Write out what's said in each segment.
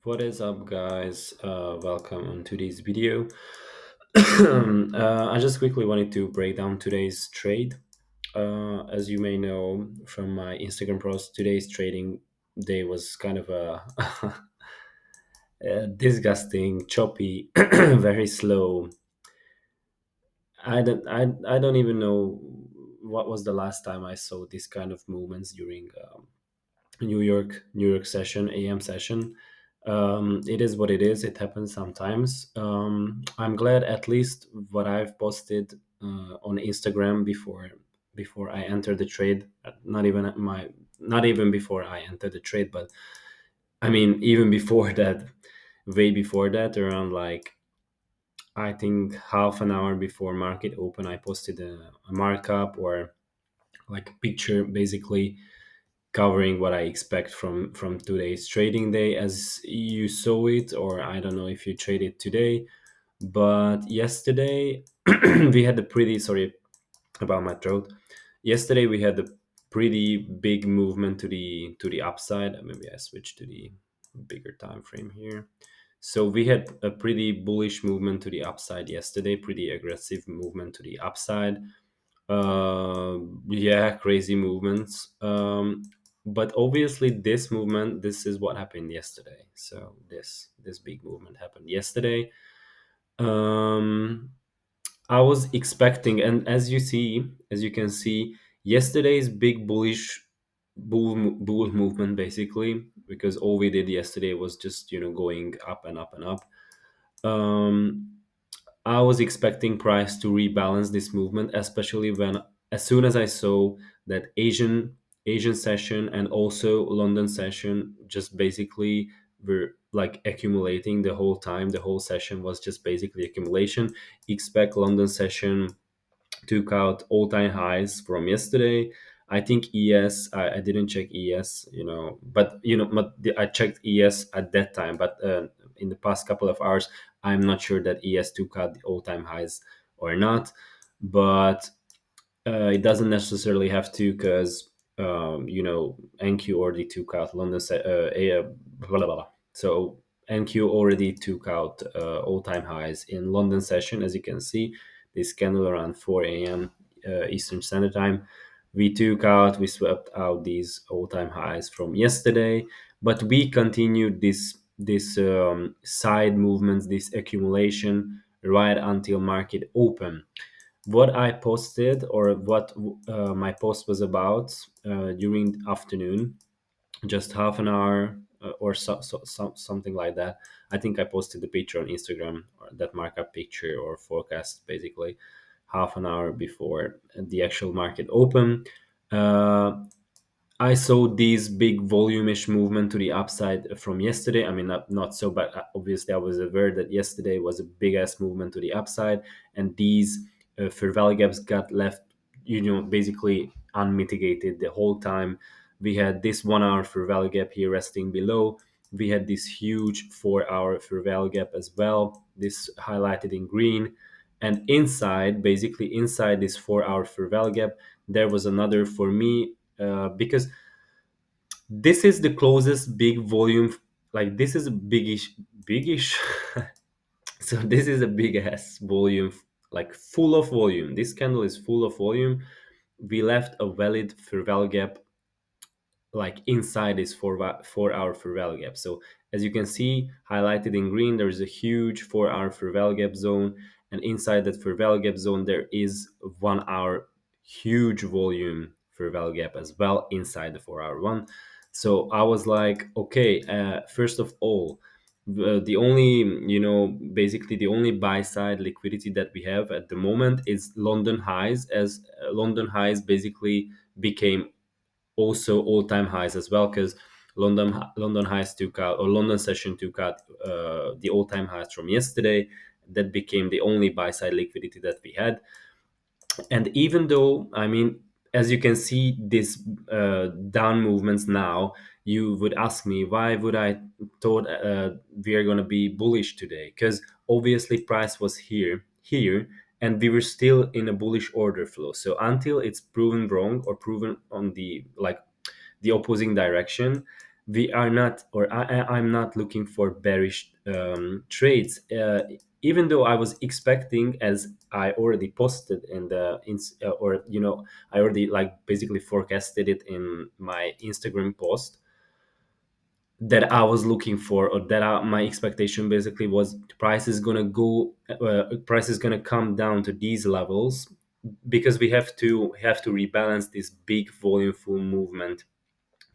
What is up, guys? Welcome on today's video. I just quickly wanted to break down today's trade. As you may know from my Instagram post, today's trading day was kind of a disgusting, choppy, very slow. I don't even know what was the last time I saw this kind of movements during New York session, AM session. It is what it is. It happens sometimes. I'm glad at least what I've posted on Instagram before I entered the trade. Not even before I entered the trade, but I mean even before that, way before that, around like I think half an hour before market open, I posted a markup or like a picture basically covering what I expect from today's trading day as you saw it, or I don't know if you traded today. But yesterday we had a pretty sorry about my throat. Yesterday we had a pretty big movement to the upside. Maybe I switch to the bigger time frame here. So we had a pretty bullish movement to the upside yesterday, pretty aggressive movement to the upside. Yeah, crazy movements. But obviously, this is what happened yesterday. So this big movement happened yesterday. Um, I was expecting, and as you can see, yesterday's big bullish bull movement basically, because all we did yesterday was just going up and up and up. Um, I was expecting price to rebalance this movement, especially when as soon as I saw that Asian session and also London session just basically were like accumulating the whole time. The whole session was just basically accumulation. Expect London session took out all-time highs from yesterday. I think ES. I didn't check ES, but I checked ES at that time. But in the past couple of hours, I'm not sure that ES took out the all-time highs or not. But it doesn't necessarily have to, because NQ already took out blah, blah, blah. So NQ already took out all-time highs in London session, as you can see. This candle around 4 a.m. Eastern Standard Time. We swept out these all-time highs from yesterday, but we continued this side movements, this accumulation right until market open. What I posted, or what my post was about during the afternoon, just half an hour something like that. I think I posted the picture on Instagram, or that markup picture or forecast basically half an hour before the actual market open. Uh, I saw these big volume-ish movement to the upside from yesterday. I mean, not so, but obviously I was aware that yesterday was a big ass movement to the upside, and these fair value gaps got left, basically unmitigated the whole time. We had this 1 hour fair value gap here resting below. We had this huge 4 hour fair value gap as well. This highlighted in green, and basically inside this 4 hour fair value gap, there was another for me because this is the closest big volume, like this is a biggish so this is a big ass volume, like full of volume. This candle is full of volume. We left a valid fair value gap like inside this 4 hour fair value gap. So as you can see highlighted in green, there is a huge 4 hour fair value gap zone, and inside that fair value gap zone there is 1 hour huge volume fair value gap as well inside the 4 hour one. So I was like, okay, first of all, the only basically the only buy side liquidity that we have at the moment is London highs, as London highs basically became also all-time highs as well, because London highs took out, or London session took out the all-time highs from yesterday. That became the only buy side liquidity that we had. And even though, I mean, as you can see these down movements now, you would ask me why would I thought we are going to be bullish today, because obviously price was here, and we were still in a bullish order flow. So until it's proven wrong or proven on the opposing direction, we are not, or I'm not looking for bearish trades. Even though I was expecting, as I already posted in the or I already like basically forecasted it in my Instagram post, that I was looking for, or that my expectation basically was price is gonna price is gonna come down to these levels, because we have to rebalance this big volume full movement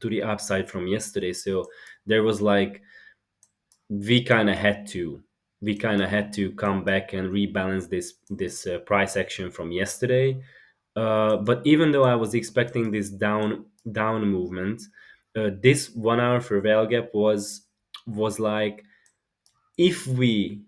to the upside from yesterday. So there was like, we kind of had to come back and rebalance this price action from yesterday. But even though I was expecting this down movement, this 1 hour for value gap was like, if we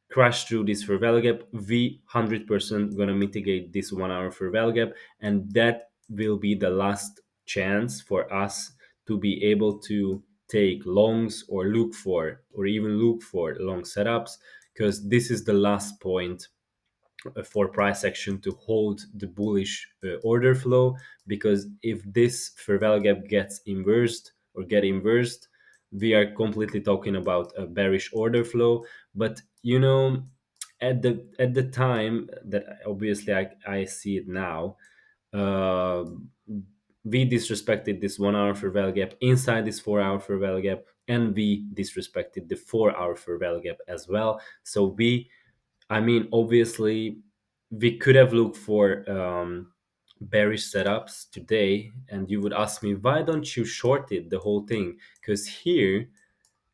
crash through this for value gap, we 100% gonna mitigate this 1 hour for value gap, and that will be the last chance for us to be able to take longs, or even look for long setups, because this is the last point for price action to hold the bullish order flow. Because if this fair value gap gets inversed, we are completely talking about a bearish order flow. But at the time that, obviously, I see it now, uh, we disrespected this 1 hour fair value gap inside this 4 hour fair value gap, and we disrespected the 4 hour fair value gap as well. So obviously, we could have looked for bearish setups today, and you would ask me, why don't you short it the whole thing? Because here,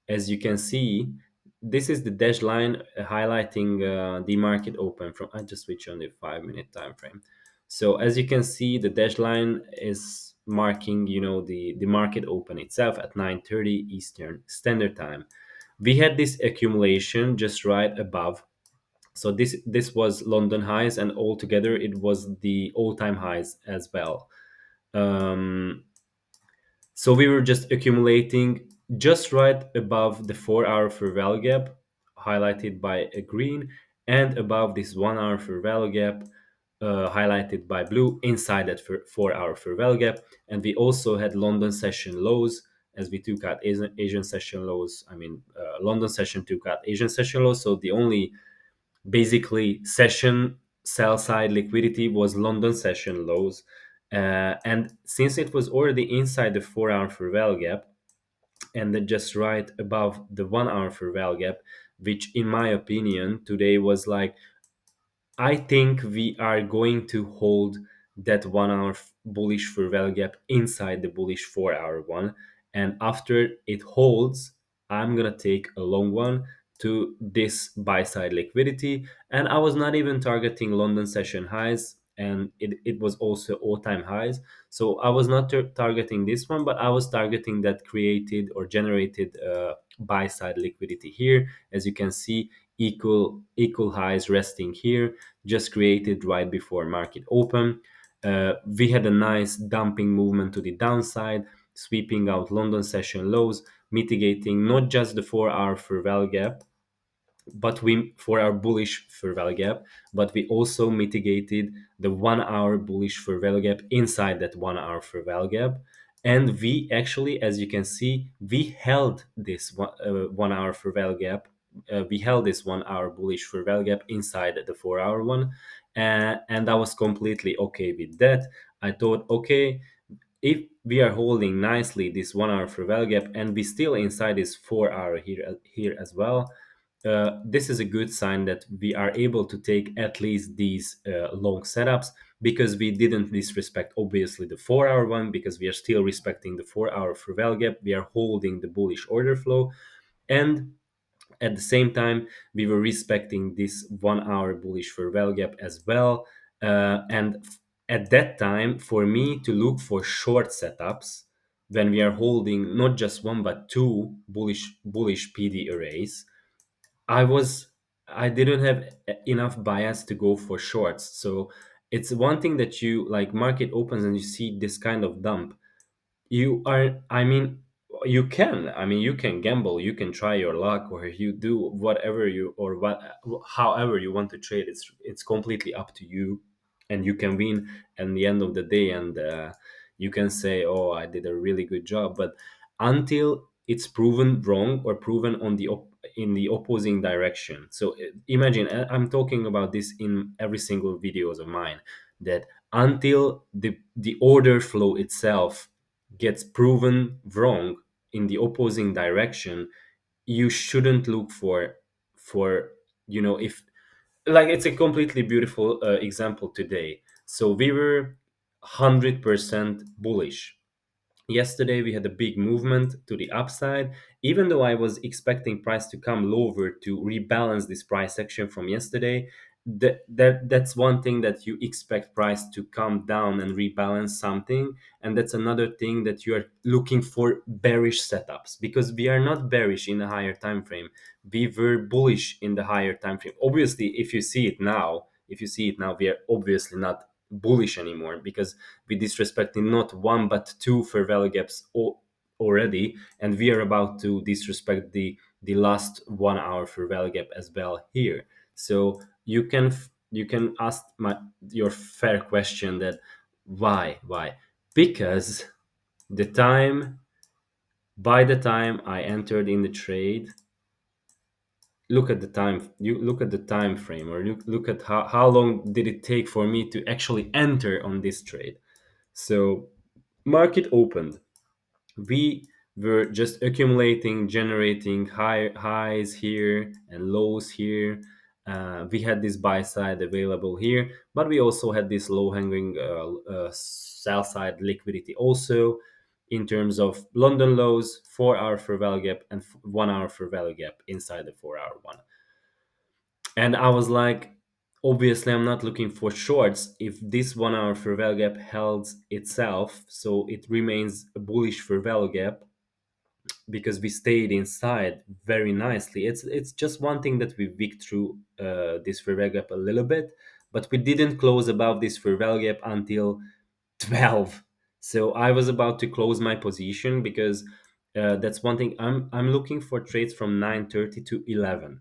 as you can see, this is the dash line highlighting the market open from. I just switch on the 5 minute time frame. So as you can see, the dash line is marking, the market open itself at 9:30 Eastern Standard Time. We had this accumulation just right above. So this was London highs, and altogether it was the all-time highs as well. um, so we were just accumulating just right above the 4 hour fair value gap, highlighted by a green, and above this 1 hour fair value gap, highlighted by blue, inside that 4 hour fair value gap. And we also had London session lows, as we took out Asian session lows. London session took out Asian session lows. So the only basically session sell side liquidity was London session lows. And since it was already inside the 4 hour fair value gap, and then just right above the 1 hour fair value gap, which in my opinion today was like, I think we are going to hold that 1 hour bullish for value gap inside the bullish 4 hour one. And after it holds, I'm going to take a long one to this buy side liquidity. And I was not even targeting London session highs, and it was also all time highs. So I was not targeting this one, but I was targeting that created or generated buy side liquidity here. As you can see, equal highs resting here, just created right before market open. We had a nice dumping movement to the downside, sweeping out London session lows, mitigating not just the 4 hour fair value gap, but we for our bullish fair value gap, but we also mitigated the 1 hour bullish fair value gap inside that 1 hour fair value gap. And we actually, as you can see, we held this 1 hour fair value gap. We held this 1 hour bullish fair value gap inside the 4 hour one, and I was completely okay with that. I thought, okay, if we are holding nicely this 1 hour fair value gap, and we still inside this 4 hour here as well, this is a good sign that we are able to take at least these long setups, because we didn't disrespect obviously the 4 hour one, because we are still respecting the 4 hour fair value gap. We are holding the bullish order flow, and at the same time we were respecting this 1 hour bullish fair value gap as well. At that time, for me to look for short setups, when we are holding not just one but two bullish PD arrays, I was I didn't have enough bias to go for shorts. So it's one thing that you like, market opens and you see this kind of dump. You are I mean you can gamble, you can try your luck, or you do whatever you or what however you want to trade. It's completely up to you, and you can win at the end of the day, and you can say, oh, I did a really good job. But until it's proven wrong or proven in the opposing direction. So imagine, I'm talking about this in every single videos of mine, that until the order flow itself gets proven wrong in the opposing direction, you shouldn't look for if, like, it's a completely beautiful example today. So we were 100% bullish. Yesterday we had a big movement to the upside, even though I was expecting price to come lower to rebalance this price action from yesterday. That's one thing, that you expect price to come down and rebalance something, and that's another thing, that you are looking for bearish setups, because we are not bearish in the higher time frame. We were bullish in the higher time frame. Obviously, if you see it now, we are obviously not bullish anymore, because we disrespecting not one but two fair value gaps already, and we are about to disrespect the last 1 hour fair value gap as well here. So you can ask your fair question, that why, because the time by the time I entered in the trade, look at the time frame, or look at how long did it take for me to actually enter on this trade. So market opened, we were just accumulating, generating highs here and lows here. We had this buy side available here, but we also had this low hanging sell side liquidity also, in terms of London lows, 4 hour for value gap, and 1 hour for value gap inside the 4 hour one. And I was like, obviously I'm not looking for shorts if this 1 hour for value gap held itself, so it remains a bullish for value gap, because we stayed inside very nicely. It's just one thing that we wicked through this fair value gap a little bit, but we didn't close above this fair value gap until 12. So I was about to close my position, because that's one thing, I'm looking for trades from 9:30 to 11.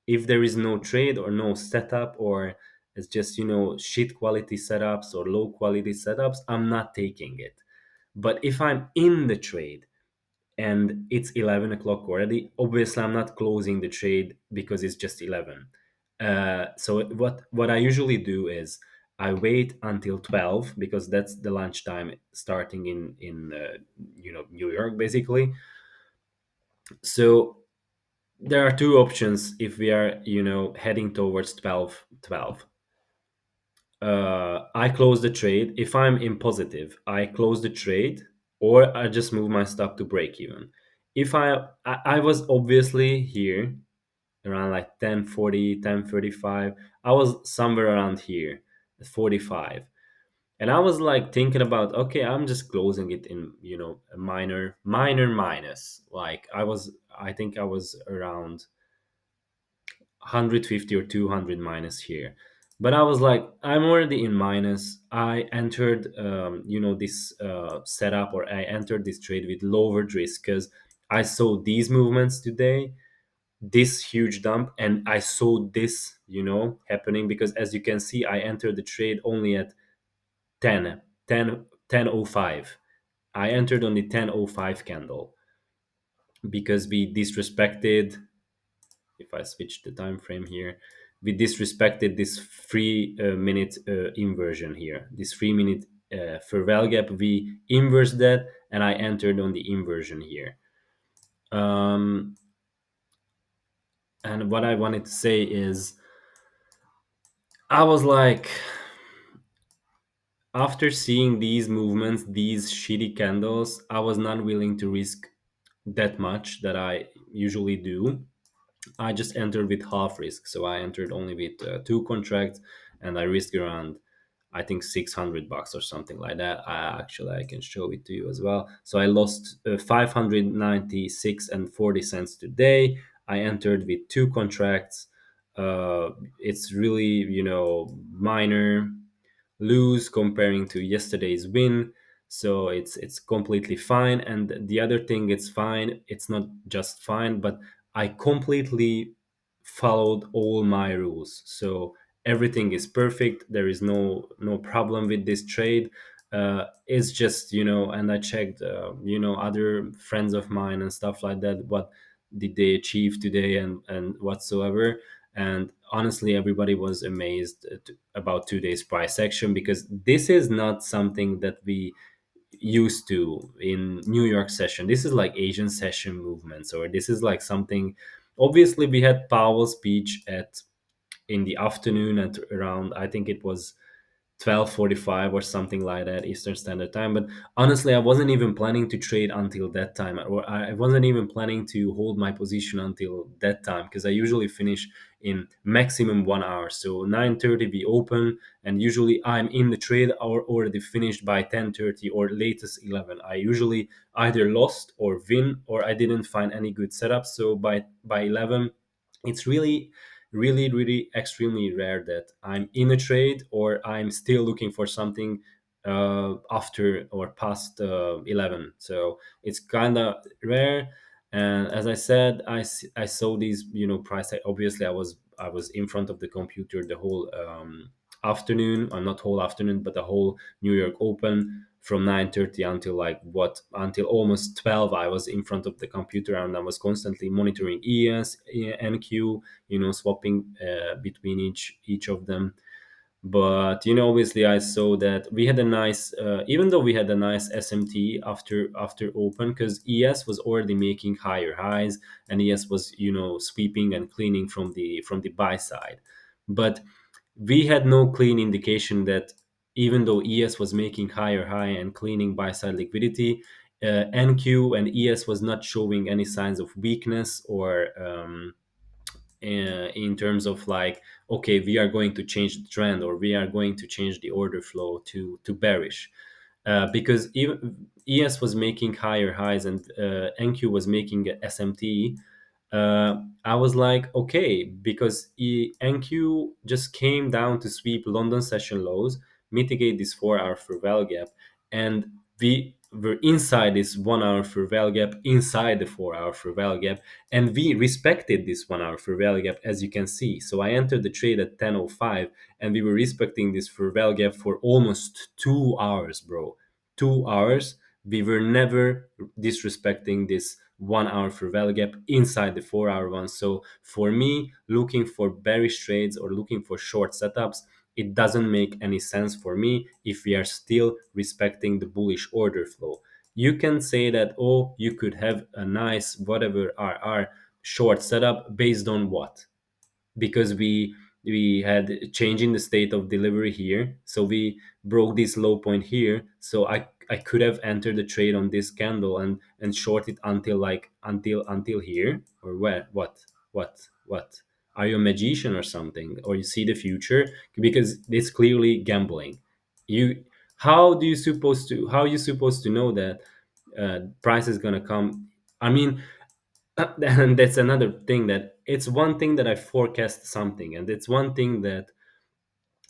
If there is no trade or no setup, or it's just shit quality setups or low quality setups, I'm not taking it. But if I'm in the trade and it's 11 o'clock already, obviously I'm not closing the trade because it's just 11. So what I usually do is I wait until 12, because that's the lunchtime starting in New York basically. So there are two options if we are heading towards 12. I close the trade. If I'm in positive, I close the trade, or I just move my stop to break even. If I was obviously here around like 10:40, 10:35. I was somewhere around here at 45. And I was like thinking about, okay, I'm just closing it in, a minor minus. Like I think I was around 150 or 200 minus here. But I was like, I'm already in minus. I entered this setup, or I entered this trade with lower risk, because I saw these movements today, this huge dump, and I saw this happening, because as you can see, I entered the trade only at 10:05. I entered on the 10:05 candle, because we disrespected, if I switch the time frame here, we disrespected this 3 minute inversion here, this 3 minute fair value gap. We inversed that, and I entered on the inversion here. um, and what I wanted to say is, I was like, after seeing these movements, these shitty candles, I was not willing to risk that much that I usually do. I just entered with half risk. So I entered only with two contracts, and I risked around, I think, $600 or something like that. I can show it to you as well. So I lost 596 and 40 cents today. I entered with two contracts. It's really, minor lose comparing to yesterday's win. So it's completely fine. And the other thing, it's fine, it's not just fine, but I completely followed all my rules. So everything is perfect, there is no problem with this trade. It's just, and I checked, other friends of mine and stuff like that, what did they achieve today and whatsoever. And honestly, everybody was amazed about today's price action, because this is not something that we used to in New York session. This is like Asian session movements, or this is like something. Obviously, we had Powell's speech at in the afternoon at around, I think it was 12:45 or something like that Eastern Standard Time. But honestly, I wasn't even planning to trade until that time, or I wasn't even planning to hold my position until that time, because I usually finish in maximum 1 hour. So 9:30 we open, and usually I'm in the trade or already finished by 10:30 or latest 11. I usually either lost or win, or I didn't find any good setups. So by 11, it's really extremely rare that I'm in a trade or I'm still looking for something after or past 11. So it's kind of rare. And as I said, I saw these, price tag. Obviously, I was in front of the computer the whole afternoon, or not whole afternoon, but the whole New York Open from 9:30 until until almost 12. I was in front of the computer, and I was constantly monitoring ES, NQ, swapping between each of them. But obviously, I saw that we had a nice, even though we had a nice SMT after open, because ES was already making higher highs, and ES was, sweeping and cleaning from the buy side. But we had no clean indication that, even though ES was making higher high and cleaning buy side liquidity, NQ and ES was not showing any signs of weakness, or in terms of like, okay, we are going to change the trend, or we are going to change the order flow to bearish. Because even ES was making higher highs, and NQ was making a SMT. I was like, okay, because NQ just came down to sweep London session lows, mitigate this 4 hour for val gap, and we were inside this 1 hour for val gap, inside the 4 hour for val gap, and we respected this 1 hour for val gap, as you can see. So I entered the trade at 10:05, and we were respecting this for val gap for almost 2 hours, bro. 2 hours. We were never disrespecting this 1 hour for value gap inside the 4 hour one. So for me, looking for bearish trades or looking for short setups, it doesn't make any sense for me if we are still respecting the bullish order flow. You can say that, oh, you could have a nice whatever RR short setup based on what? Because we had changing the state of delivery here, so we broke this low point here, so I could have entered the trade on this candle and short it until until here, or where what are you a magician or something, or you see the future? Because it's clearly gambling. You how you supposed to know that price is gonna come? I mean, and that's another thing, that it's one thing that I forecast something, and it's one thing that,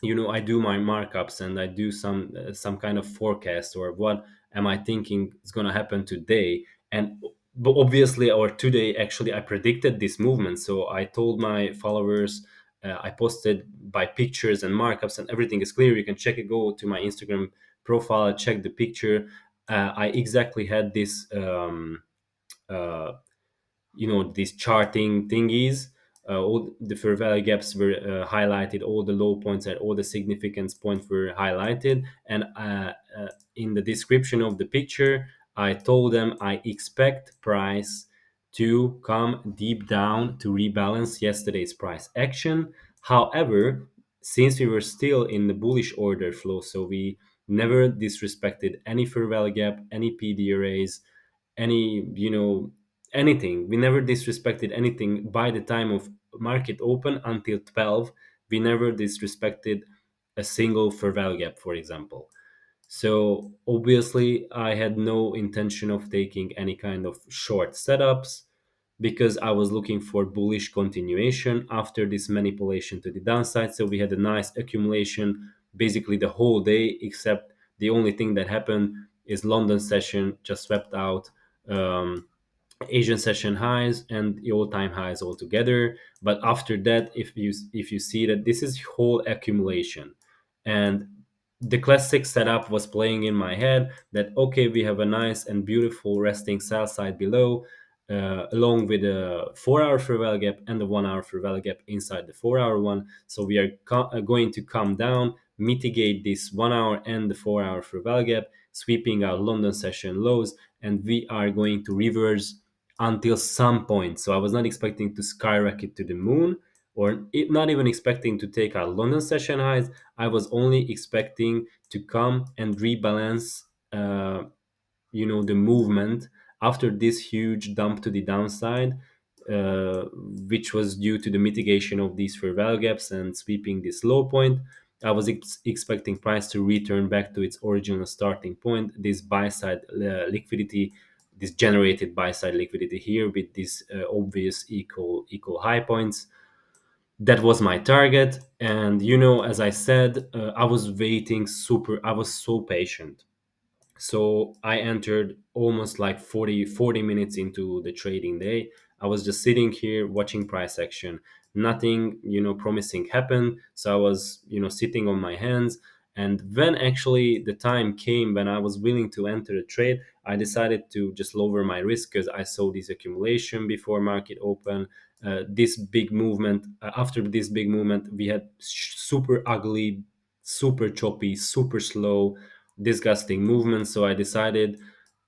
I do my markups and I do some kind of forecast, or what am I thinking is going to happen today. And but obviously, or today actually, I predicted this movement, so I told my followers, I posted by pictures and markups, and everything is clear. You can check it, go to my Instagram profile, check the picture. I exactly had this uh, these charting thingies. All the fair value gaps were highlighted, all the low points and all the significance points were highlighted, and in the description of the picture, I told them I expect price to come deep down to rebalance yesterday's price action. However, since we were still in the bullish order flow, so we never disrespected any fair value gap, any PDRAs, any anything. We never disrespected anything by the time of market open until 12. We never disrespected a single fair value gap, for example. So obviously, I had no intention of taking any kind of short setups, because I was looking for bullish continuation after this manipulation to the downside. So we had a nice accumulation basically the whole day, except the only thing that happened is London session just swept out um, Asian session highs and the all-time highs altogether. But after that, if you see that this is whole accumulation, and the classic setup was playing in my head that okay, we have a nice and beautiful resting sell side below, along with a 4 hour fair value gap and the 1 hour fair value gap inside the 4 hour one. So we are going to come down, mitigate this 1 hour and the 4 hour fair value gap, sweeping our London session lows, and we are going to reverse until some point. So I was not expecting to skyrocket to the moon, or not even expecting to take our London session highs. I was only expecting to come and rebalance, uh, the movement after this huge dump to the downside, which was due to the mitigation of these fair value gaps and sweeping this low point. I was expecting price to return back to its original starting point, this buy side liquidity, this generated buy side liquidity here with these obvious equal high points. That was my target, and as I said, I was waiting super. I was so patient, so I entered almost like 40 minutes into the trading day. I was just sitting here watching price action. Nothing, promising happened. So I was, sitting on my hands. And when actually the time came when I was willing to enter a trade, I decided to just lower my risk because I saw this accumulation before market open. This big movement, after this big movement, we had super ugly, super choppy, super slow, disgusting movement. So I decided,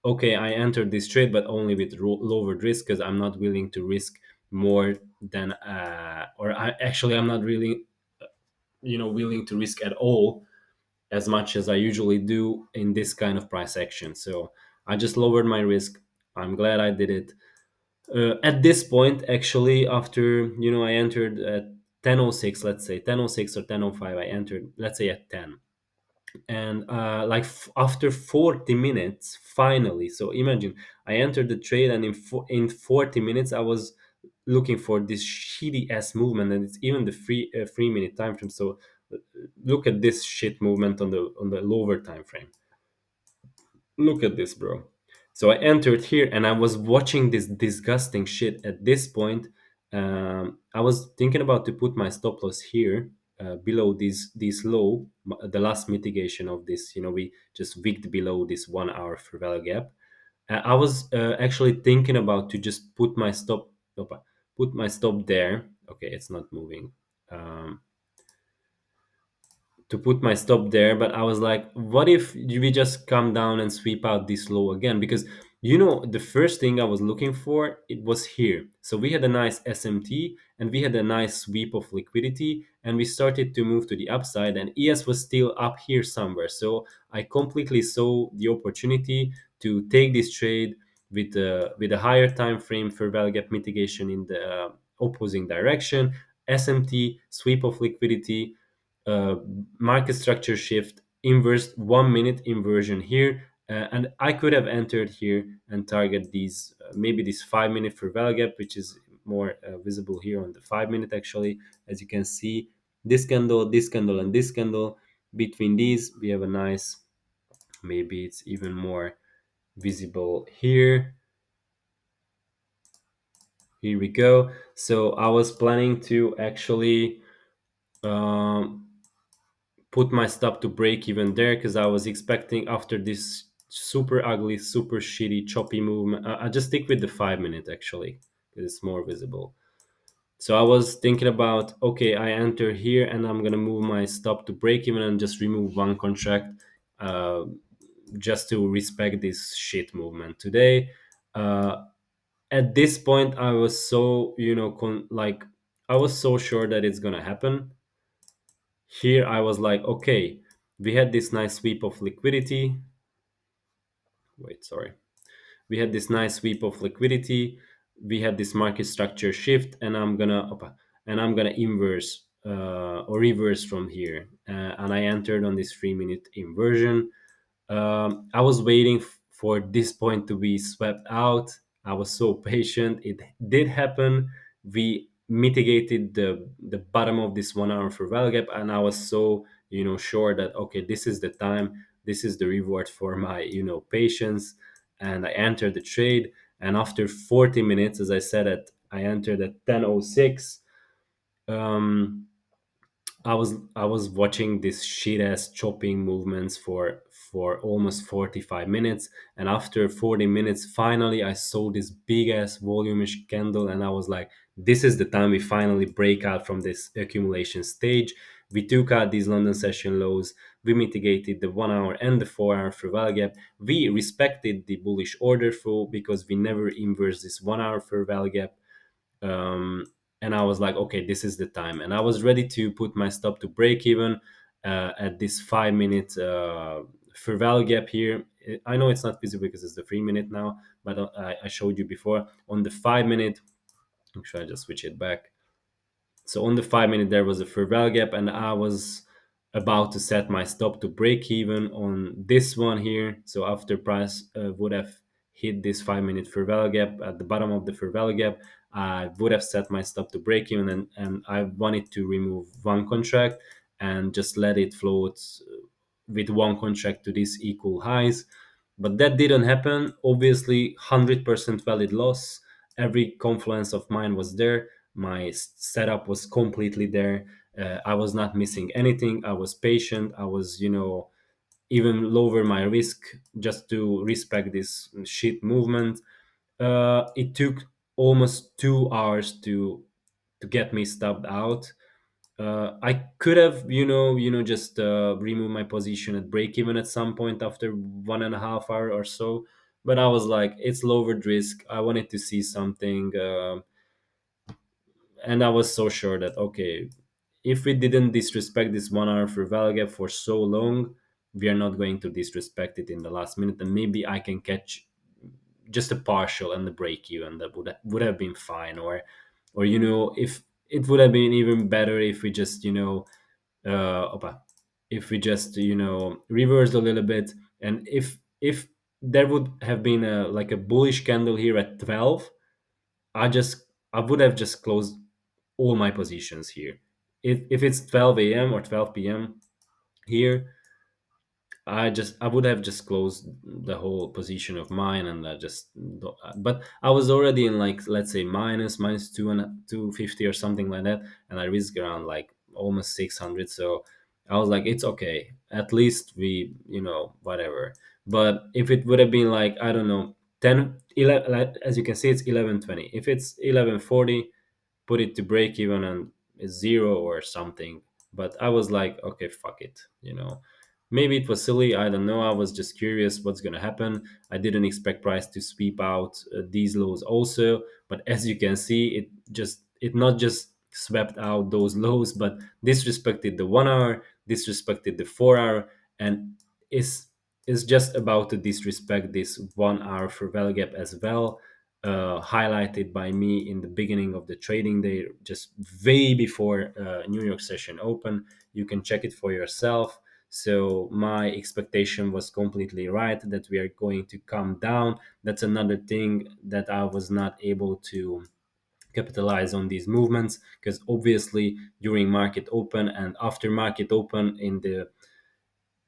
okay, I entered this trade, but only with lowered risk because I'm not willing to risk more than, or I'm not really, willing to risk at all as much as I usually do in this kind of price action. So I just lowered my risk. I'm glad I did it. At this point, actually, after I entered at 10:06, let's say 10:06 or 10:05, I entered, let's say at 10, and like after 40 minutes finally. So imagine I entered the trade, and in 40 minutes I was looking for this shitty ass movement, and it's even the 3 minute time frame. So uh, look at this shit movement on the lower time frame. Look at this, bro. So I entered here and I was watching this disgusting shit. At this point, I was thinking about to put my stop loss here, below this low, the last mitigation of this. We just wicked below this 1 hour fair value gap. I was actually thinking about to just put my stop there. Okay, it's not moving. Um, to put my stop there, but I was like, what if we just come down and sweep out this low again? Because the first thing I was looking for, it was here. So we had a nice SMT and we had a nice sweep of liquidity, and we started to move to the upside, and ES was still up here somewhere. So I completely saw the opportunity to take this trade with a higher time frame for value gap mitigation in the opposing direction, SMT, sweep of liquidity, uh, market structure shift, inverse 1 minute inversion here. And I could have entered here and target these, maybe this 5 minute for value gap, which is more visible here on the 5 minute actually. As you can see, this candle, and this candle. Between these, we have a nice, maybe it's even more visible here. Here we go. So I was planning to actually um, put my stop to break even there because I was expecting after this super ugly, super shitty, choppy movement. I just stick with the 5 minute actually because it's more visible. So I was thinking about, okay, I enter here and I'm gonna move my stop to break even and just remove one contract, uh, just to respect this shit movement today. Uh, at this point, I was so like I was so sure that it's gonna happen. Here I was like, okay, we had this nice sweep of liquidity. Wait, sorry. We had this nice sweep of liquidity. We had this market structure shift, and I'm gonna inverse, or reverse from here. And I entered on this 3 minute inversion. I was waiting for this point to be swept out. I was so patient. It did happen. We mitigated the bottom of this 1 hour for value gap, and I was so sure that okay, this is the time. This is the reward for my patience. And I entered the trade. And after 40 minutes, as I said, I entered at 10:06. Um, I was watching this shit ass chopping movements for almost 45 minutes, and after 40 minutes finally I saw this big ass volumish candle, and I was like, this is the time we finally break out from this accumulation stage. We took out these London session lows, we mitigated the 1 hour and the 4 hour fair value gap, we respected the bullish order flow because we never inverse this 1 hour fair value gap. um, and I was like, okay, this is the time, and I was ready to put my stop to break even at this 5 minute fair value gap here. I know it's not visible because it's the 3 minute now, but I showed you before on the 5 minute. Actually, I just switch it back. So on the 5 minute, there was a fair value gap, and I was about to set my stop to break even on this one here. So after price would have hit this 5 minute fair value gap at the bottom of the fair value gap, I would have set my stop to break even, and I wanted to remove one contract and just let it float with one contract to these equal highs. But that didn't happen. Obviously, 100% valid loss. Every confluence of mine was there. My setup was completely there. I was not missing anything. I was patient. I was, even lower my risk just to respect this shit movement. It took almost 2 hours to get me stopped out. I could have, just remove my position at break even at some point after 1.5 hour or so. But I was like, it's lowered risk. I wanted to see something, and I was so sure that okay, if we didn't disrespect this 1 hour for value gap for so long, we are not going to disrespect it in the last minute, and maybe I can catch just a partial and the break even. That would have been fine. Or if it would have been even better if we just opa, if we just reversed a little bit, and if there would have been a like a bullish candle here at 12, I would have just closed all my positions here. If it's 12 a.m. or 12 p.m. here, I would have just closed the whole position of mine, and but I was already in, like, let's say minus two and 250 or something like that, and I risked around like almost 600. So I was like, it's okay, at least we, whatever. But if it would have been like, I don't know, 10 11, like, as you can see, it's 11:20. If it's 11:40, put it to break even and it's zero or something. But I was like, okay, fuck it. Maybe it was silly. I don't know. I was just curious what's gonna happen. I didn't expect price to sweep out these lows also. But as you can see, it not just swept out those lows, but disrespected the 1 hour, disrespected the 4 hour, and is just about to disrespect this 1 hour for value gap as well, highlighted by me in the beginning of the trading day, just way before New York session open. You can check it for yourself. So my expectation was completely right that we are going to come down. That's another thing that I was not able to capitalize on these movements, because obviously during market open and after market open in the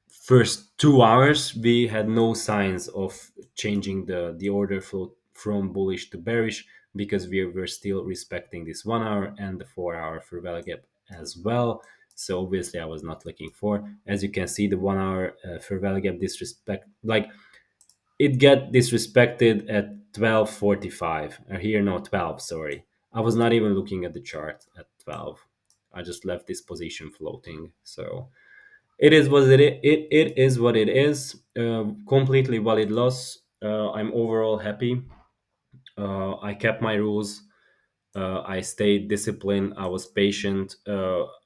first 2 hours we had no signs of changing the order flow from bullish to bearish, because we were still respecting this 1 hour and the 4 hour for value gap as well. So obviously I was not looking for, as you can see, the 1 hour for value gap disrespect, like, it got disrespected at 12:45, or here, no, 12, sorry. I was not even looking at the chart at 12. I just left this position floating. So it is what it is what it is. Completely valid loss. I'm overall happy. I kept my rules. I stayed disciplined. I was patient.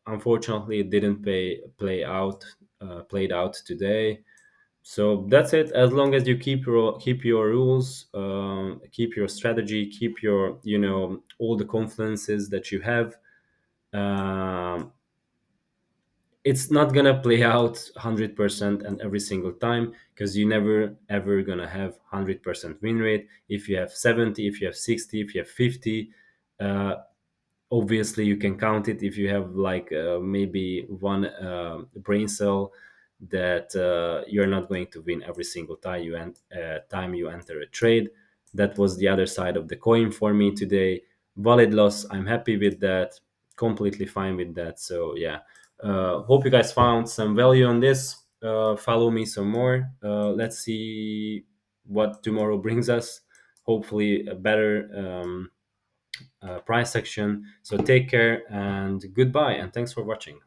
Unfortunately, it didn't played out today. So that's it. As long as you keep your rules, keep your strategy, keep your all the confluences that you have. Um, it's not gonna play out 100% and every single time, because you never ever gonna have 100% win rate. If you have 70, if you have 60, if you have 50, uh, obviously you can count it. If you have like maybe one brain cell, that you're not going to win every single time you enter a trade. That was the other side of the coin for me today. Valid loss, I'm happy with that, completely fine with that. So yeah, Hope you guys found some value on this. Follow me some more. Let's see what tomorrow brings us. Hopefully, a better price section. So take care and goodbye, and thanks for watching.